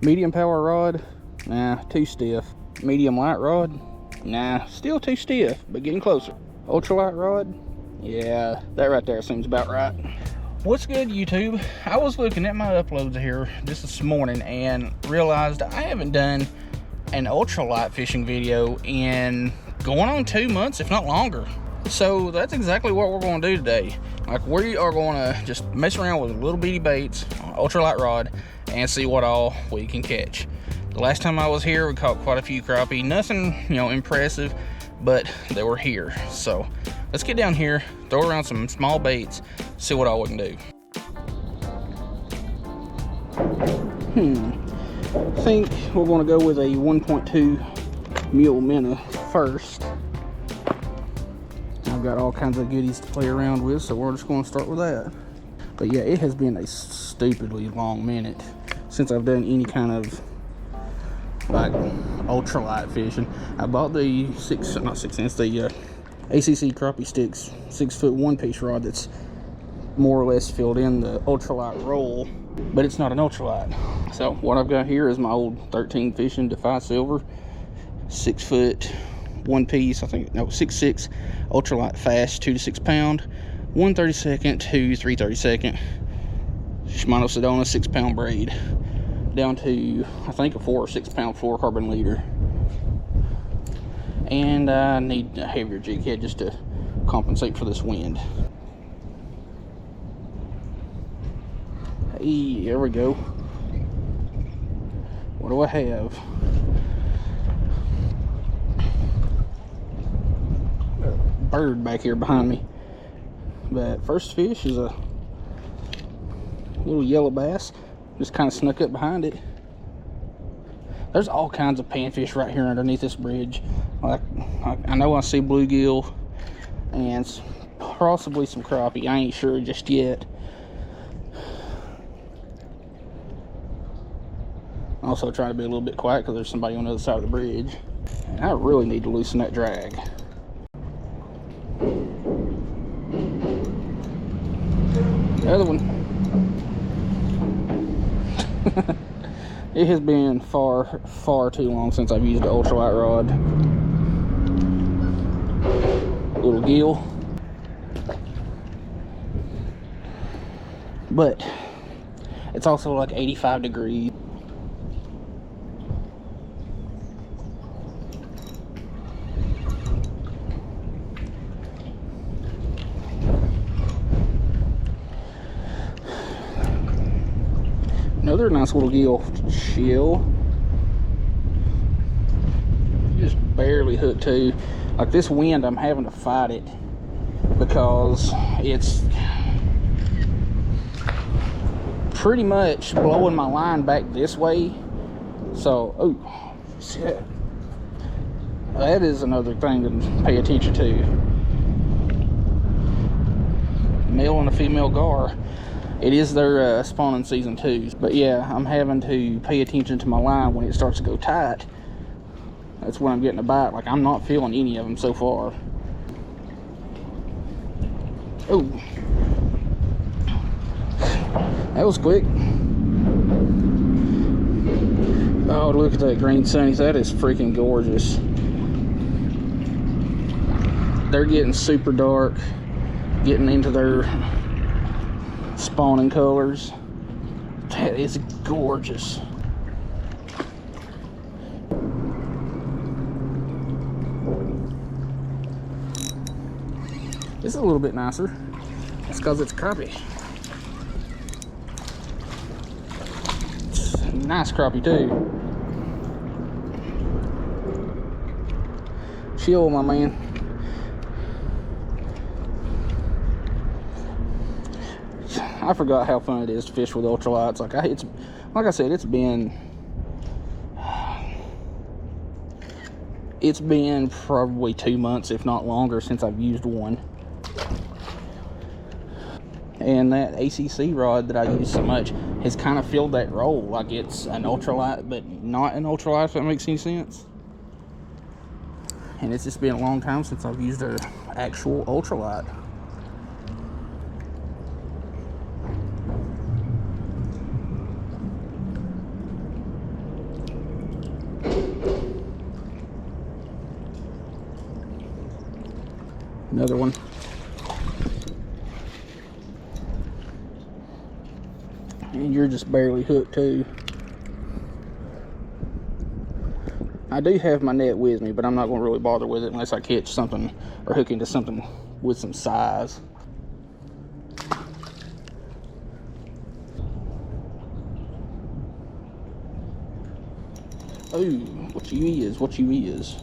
Medium power rod, nah, too stiff. Medium light rod, nah, still too stiff, but getting closer. Ultralight rod, yeah, that right there seems about right. What's good, YouTube? I was looking at my uploads here just this morning and realized I haven't done an ultralight fishing video in going on 2 months, if not longer. So that's exactly what we're going to do today. Like, we are going to just mess around with little bitty baits, ultralight rod, and see what all we can catch. The last time I was here, we caught quite a few crappie. Nothing, impressive, but they were here. So let's get down here, throw around some small baits, see what all we can do. I think we're going to go with a 1.2 mule minnow first. I've got all kinds of goodies to play around with, so we're just going to start with that. But yeah, it has been a stupidly long minute since I've done any kind of like ultralight fishing. I bought the the ACC crappie sticks 6-foot 1-piece rod that's more or less filled in the ultralight roll, but it's not an ultralight. So what I've got here is my old 13 Fishing Defy Silver 6-foot 1-piece, 6'6" ultralight fast 2 to 6 pound, 1/32 to 3/32 Shimano Sedona 6-pound braid, down to I think a 4 or 6 pound fluorocarbon leader. And I need a heavier jig head just to compensate for this wind. Hey, there we go. What do I have? Bird back here behind me. But first fish is a little yellow bass. Just kind of snuck up behind it. There's all kinds of panfish right here underneath this bridge. Like I know I see bluegill and possibly some crappie. I ain't sure just yet. Also trying to be a little bit quiet because there's somebody on the other side of the bridge. And I really need to loosen that drag. The other one. It has been far too long since I've used an ultralight rod. Little gill. But it's also like 85 degrees. Another nice little gill. Chill. Just barely hooked too. Like this wind, I'm having to fight it because it's pretty much blowing my line back this way. So, oh shit. That is another thing to pay attention to. Male and a female gar. It is their spawning season too. But yeah, I'm having to pay attention to my line when it starts to go tight. That's when I'm getting a bite. Like, I'm not feeling any of them so far. Oh, that was quick. Oh, look at that green sunnies. That is freaking gorgeous. They're getting super dark, getting into their spawning colors. That is gorgeous. This is a little bit nicer. That's because it's crappie. It's a nice crappie too. Chill, my man. I forgot how fun it is to fish with ultralights. Like I said, it's been probably 2 months, if not longer, since I've used one. And that ACC rod that I use so much has kind of filled that role. Like, it's an ultralight, but not an ultralight, if that makes any sense. And it's just been a long time since I've used an actual ultralight. Another one. And you're just barely hooked too. I do have my net with me, but I'm not going to really bother with it unless I catch something or hook into something with some size. Oh, what you is, what you is.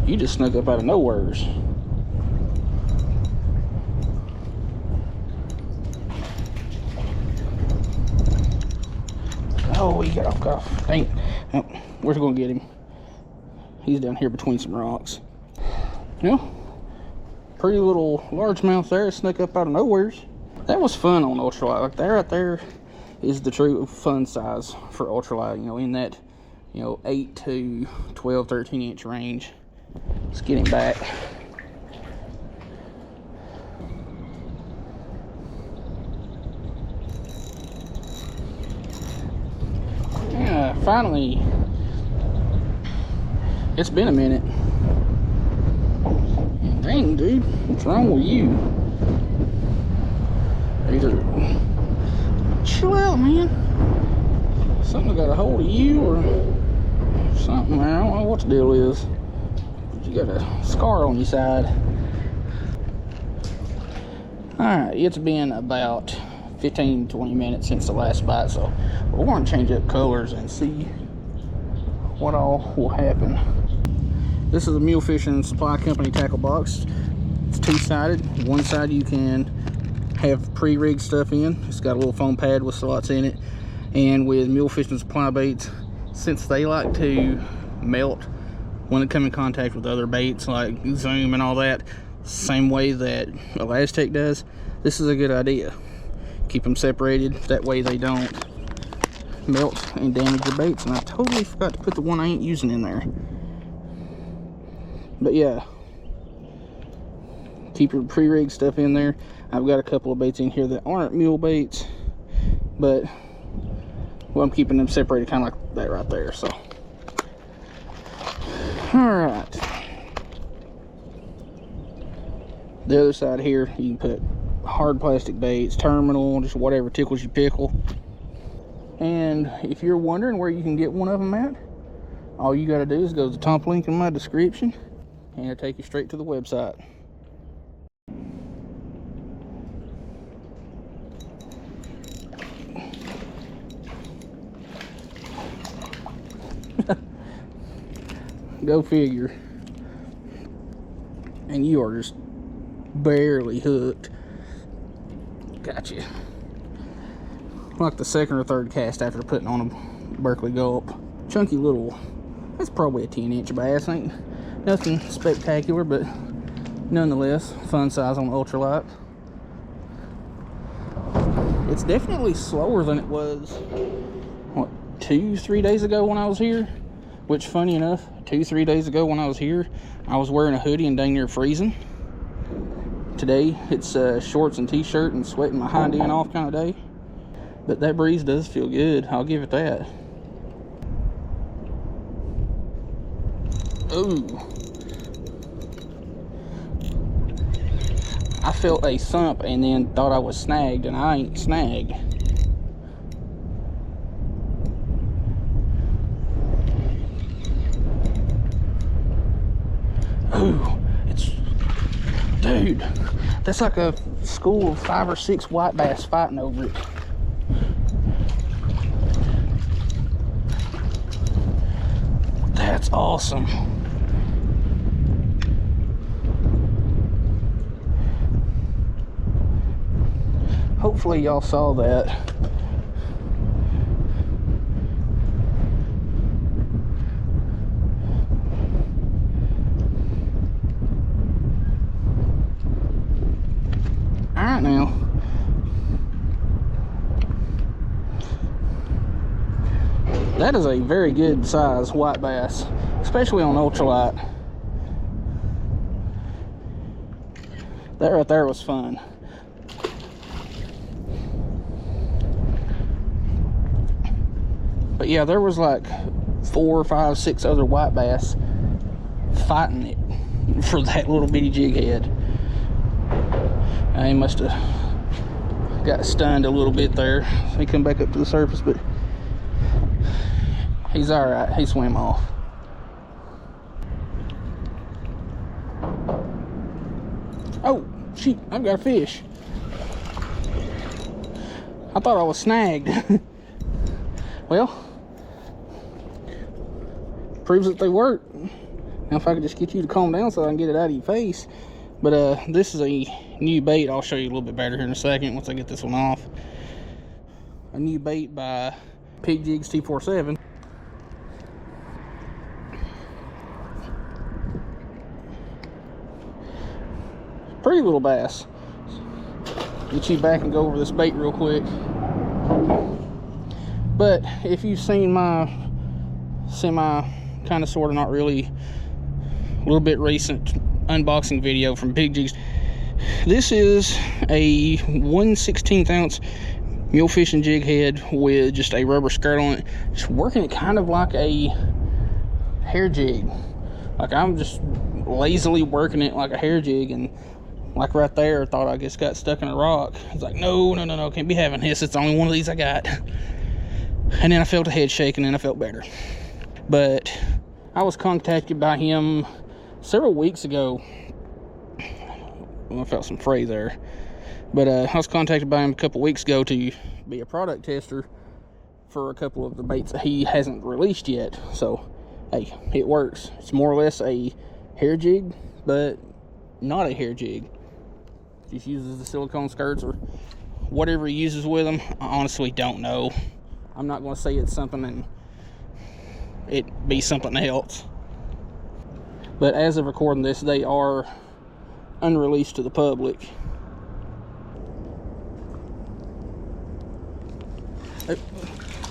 You just snuck up out of nowheres. Oh, he got off. Dang. Oh, we're gonna get him. He's down here between some rocks. Yeah, pretty little largemouth there, snuck up out of nowheres. That was fun on ultralight. Like that right there is the true fun size for ultralight. You know, in that 8 to 12, 13 inch range. Let's get him back. Yeah, finally. It's been a minute. Dang, dude, what's wrong with you? Either chill out, man. Something got a hold of you or something. I don't know what the deal is. You got a scar on your side. Alright, it's been about 15-20 minutes since the last bite, so we're going to change up colors and see what all will happen. This is a Mule Fishing Supply Company tackle box. It's two-sided. One side you can have pre-rigged stuff in. It's got a little foam pad with slots in it. And with Mule Fishing Supply baits, since they like to melt when they come in contact with other baits like Zoom and all that, same way that Elastic does, this is a good idea. Keep them separated, that way they don't melt and damage your baits. And I totally forgot to put the one I ain't using in there. But yeah, keep your pre-rigged stuff in there. I've got a couple of baits in here that aren't mule baits, but well, I'm keeping them separated kind of like that right there. So all right, the other side here you can put hard plastic baits, terminal, just whatever tickles your pickle. And if you're wondering where you can get one of them at, all you got to do is go to the top link in my description and it'll take you straight to the website. Go figure. And you are just barely hooked. Gotcha. Like the second or third cast after putting on a Berkeley Gulp. Chunky little, that's probably a 10-inch bass. Ain't nothing spectacular, but nonetheless, fun size on ultralight. It's definitely slower than it was, what, 2-3 days ago when I was here? Which, funny enough, 2-3 days ago when I was here, I was wearing a hoodie and dang near freezing. Today, it's shorts and t-shirt and sweating my hind end off kind of day. But that breeze does feel good, I'll give it that. Ooh. I felt a thump and then thought I was snagged, and I ain't snagged. Ooh, it's, dude, that's like a school of 5 or 6 white bass fighting over it. That's awesome. Hopefully y'all saw that. All right now. That is a very good size white bass, especially on ultralight. That right there was fun. But But yeah, there was like 4, 5, 6 other white bass fighting it for that little bitty jig head. He must have got stunned a little bit there. So he come back up to the surface, but he's all right. He swam off. Oh, shoot, I've got a fish. I thought I was snagged. Well, proves that they work. Now if I could just get you to calm down so I can get it out of your face. But this is a new bait. I'll show you a little bit better here in a second once I get this one off. A new bait by Pig Jigs 247. Pretty little bass. Get you back and go over this bait real quick. But if you've seen my semi kind of sort of not really a little bit recent unboxing video from Pig Jigs, this is a 1/16 ounce mule fishing jig head with just a rubber skirt on it, just working it kind of like a hair jig. Like I'm just lazily working it like a hair jig, and like right there, I thought I just got stuck in a rock. It's like, no, can't be having this. It's the only one of these I got. And then I felt a head shake, and then I felt better. But I was contacted by him several weeks ago. Well, I felt some fray there. But I was contacted by him a couple weeks ago to be a product tester for a couple of the baits that he hasn't released yet. So, hey, it works. It's more or less a hair jig, but not a hair jig. Just uses the silicone skirts or whatever he uses with them. I honestly don't know. I'm not going to say it's something and it be something else. But as of recording this, they are unreleased to the public. What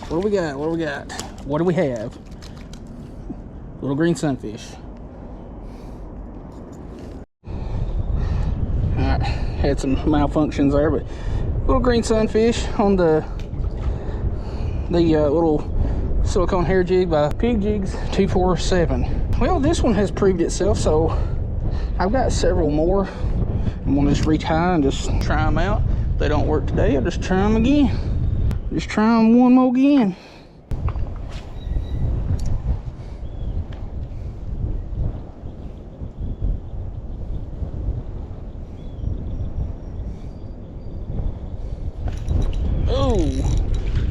do we got? What do we got? What do we have? Little green sunfish. Alright, had some malfunctions there, but little green sunfish on the little silicone hair jig by Pig Jigs 247. Well, this one has proved itself, so I've got several more. I'm gonna just reach high and just try them out. If they don't work today, I'll just try them again. Just try them one more again. Oh,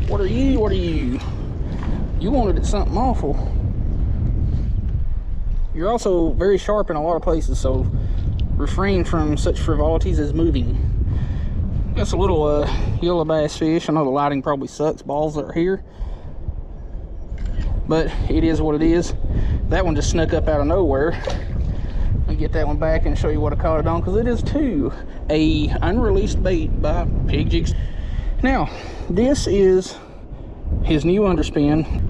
what are you? What are you? You wanted it something awful. You're also very sharp in a lot of places, so refrain from such frivolities as moving. That's a little yellow bass fish. I know the lighting probably sucks balls that are here, but it is what it is. That one just snuck up out of nowhere. I'll get that one back and show you what I caught it on, because it is too a unreleased bait by Pig Jigs. Now, this is his new underspin.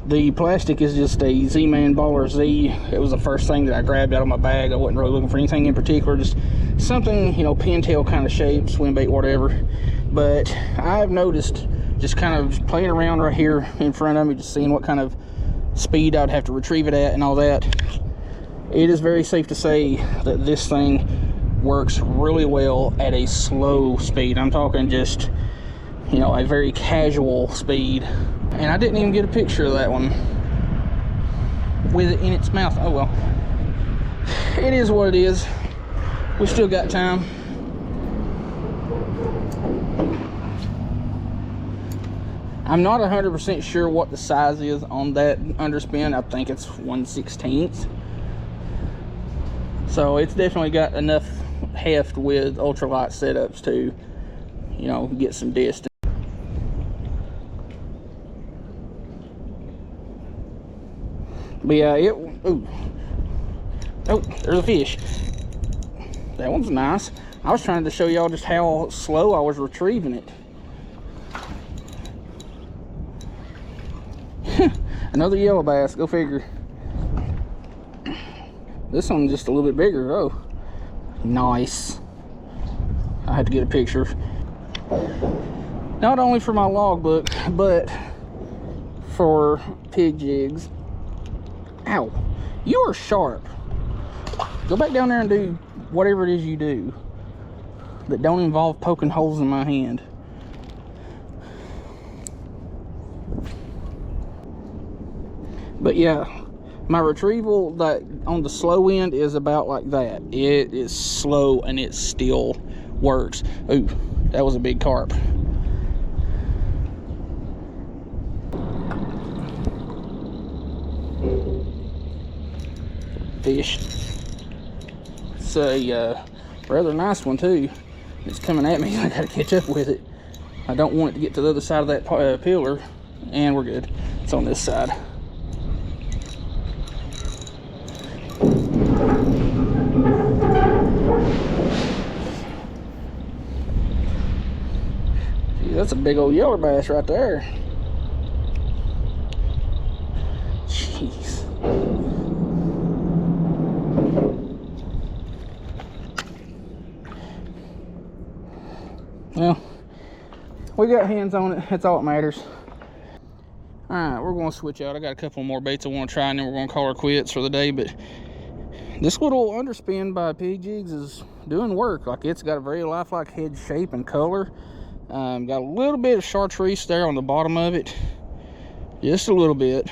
The plastic is just a Z-Man Baller Z. It was the first thing that I grabbed out of my bag. I wasn't really looking for anything in particular, just something, you know, pintail kind of shape, swim bait, whatever. But I've noticed, just kind of playing around right here in front of me, just seeing what kind of speed I'd have to retrieve it at and all that. It is very safe to say that this thing works really well at a slow speed. I'm talking just, you know, a very casual speed. And I didn't even get a picture of that one with it in its mouth. Oh well, it is what it is. We still got time. I'm not 100% sure what the size is on that underspin. I think it's 1/16. So it's definitely got enough heft with ultralight setups to, you know, get some distance. But yeah, ooh. Oh, there's a fish. That one's nice. I was trying to show y'all just how slow I was retrieving it. Another yellow bass, go figure. This one's just a little bit bigger. Oh, nice. I had to get a picture. Not only for my logbook, but for pig jigs. Ow, you are sharp. Go back down there and do whatever it is you do that don't involve poking holes in my hand. But yeah, my retrieval that on the slow end is about like that. It is slow and it still works. Ooh, that was a big carp. Fish. It's a rather nice one too. It's coming at me. I gotta catch up with it. I don't want it to get to the other side of that pillar, and we're good. It's on this side. Gee, that's a big old yeller bass right there. Jeez. Well, we got hands on it. That's all that matters. All right, we're going to switch out. I got a couple more baits I want to try, and then we're going to call her quits for the day. But this little underspin by Pig Jigs is doing work. Like, it's got a very lifelike head shape and color. Got a little bit of chartreuse there on the bottom of it, just a little bit.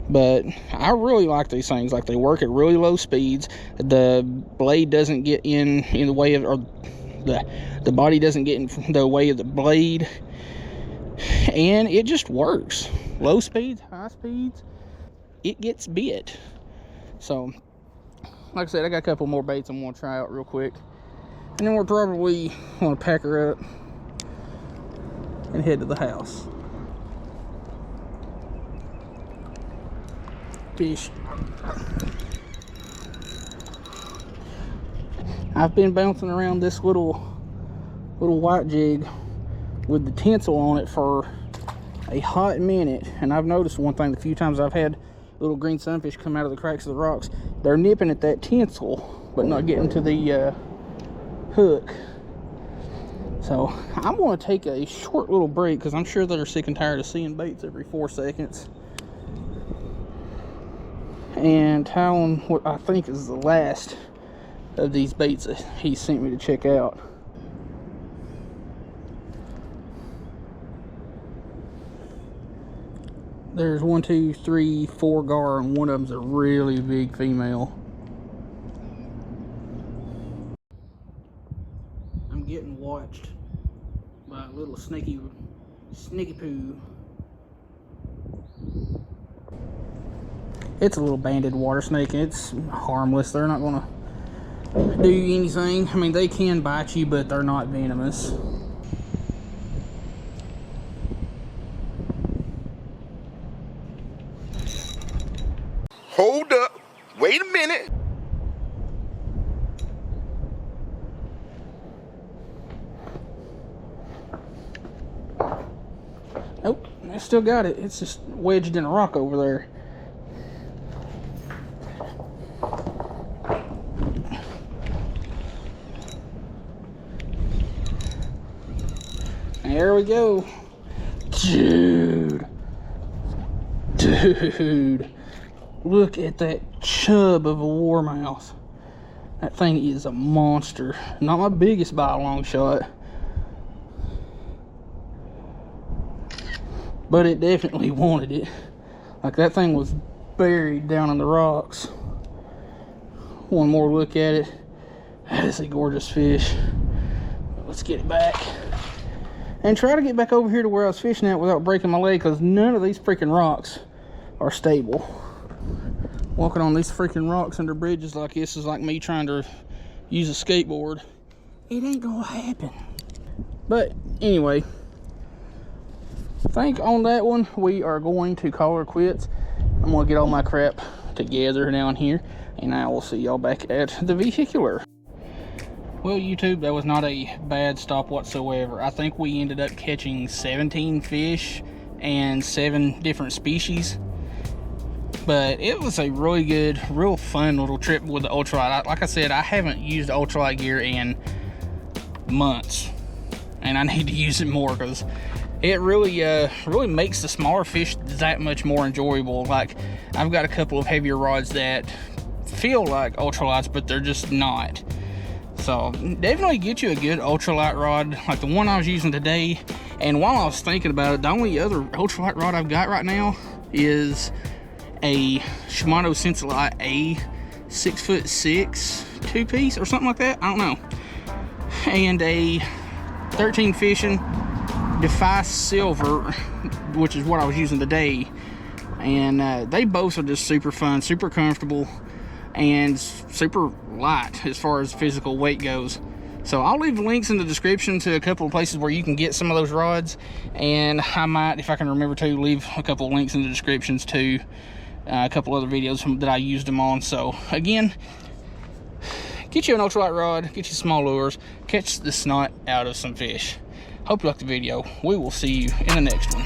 But I really like these things. Like, they work at really low speeds. The blade doesn't get in the way of, or the body doesn't get in the way of the blade, and it just works. Low speeds, high speeds, it gets bit. So like I said, I got a couple more baits I'm going to try out real quick, and then we're probably going to pack her up and head to the house. Fish. I've been bouncing around this little white jig with the tinsel on it for a hot minute, and I've noticed one thing: the few times I've had little green sunfish come out of the cracks of the rocks, they're nipping at that tinsel but not getting to the hook. So I'm going to take a short little break because I'm sure they're sick and tired of seeing baits every 4 seconds, and tie on what I think is the last of these baits that he sent me to check out. There's 1, 2, 3, 4 gar, and one of them's a really big female. I'm getting watched by a little sneaky poo. It's a little banded water snake. It's harmless. They're not gonna do anything. I mean, they can bite you, but they're not venomous. Hold up, wait a minute. Nope, I still got it. It's just wedged in a rock over there. There we go. Dude. Look at that chub of a warmouth. That thing is a monster. Not my biggest by a long shot, but it definitely wanted it. Like, that thing was buried down in the rocks. One more look at it. That is a gorgeous fish. Let's get it back and try to get back over here to where I was fishing at without breaking my leg, because none of these freaking rocks are stable. Walking on these freaking rocks under bridges like this is like me trying to use a skateboard. It ain't gonna happen. But anyway, I think on that one we are going to call her quits. I'm gonna get all my crap together down here, and I will see y'all back at the vehicular. Well, YouTube, that was not a bad stop whatsoever. I think we ended up catching 17 fish and 7 different species. But it was a really good, real fun little trip with the ultralight. Like I said, I haven't used ultralight gear in months, and I need to use it more, because it really makes the smaller fish that much more enjoyable. Like, I've got a couple of heavier rods that feel like ultralights, but they're just not. So definitely get you a good ultralight rod like the one I was using today. And while I was thinking about it, the only other ultralight rod I've got right now is a Shimano Sensolite A 6'6" 2-piece or something like that, I don't know, and a 13 Fishing Defy Silver, which is what I was using today. And they both are just super fun, super comfortable, and super light as far as physical weight goes. So I'll leave links in the description to a couple of places where you can get some of those rods, and I might, if I can remember to, leave a couple of links in the descriptions to a couple other videos that I used them on. So again, get you an ultralight rod, get you small lures, catch the snot out of some fish. Hope you liked the video. We will see you in the next one.